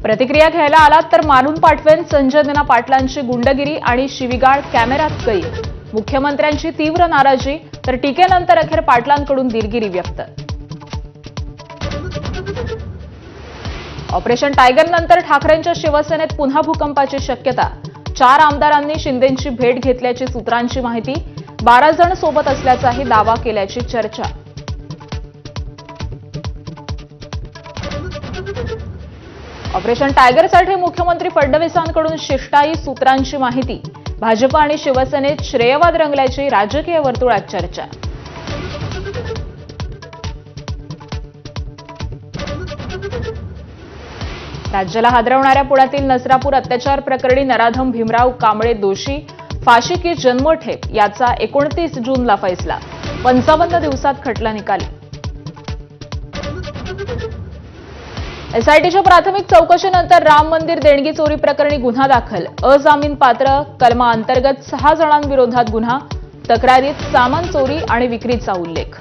प्रतिक्रिया घ्यायला आलात तर मारून पाठवेन, संजय दिना पाटलांची गुंडगिरी आणि शिवीगाळ कॅमेऱ्यात कैद. मुख्यमंत्र्यांची तीव्र नाराजी, तर टीकेनंतर अखेर पाटलांकडून दिलगिरी व्यक्त. ऑपरेशन टायगर नंतर ठाकरेंच्या शिवसेनेत पुन्हा भूकंपाची शक्यता. 4 आमदारांनी शिंदेंची भेट घेतल्याची सूत्रांची माहिती. 12 जण सोबत असल्याचाही दावा केल्याची चर्चा. ऑपरेशन टायगरसाठी मुख्यमंत्री फडणवीसांकडून शिष्टाई, सूत्रांची माहिती. भाजप आणि शिवसेनेत श्रेयवाद रंगल्याची राजकीय वर्तुळात चर्चा. राज्याला हादरवणाऱ्या पुण्यातील नसरापूर अत्याचार प्रकरणी नराधम भीमराव कांबळे दोषी, फाशी की जन्मठेप याचा 29 जूनला फैसला. 55 दिवसात खटला निकाली. एसआयटीच्या प्राथमिक चौकशीनंतर राम मंदिर देणगी चोरी प्रकरणी गुन्हा दाखल. अजामीनपात्र कलमा अंतर्गत 6 जणांविरोधात गुन्हा. तक्रारीत सामान चोरी आणि विक्रीचा उल्लेख.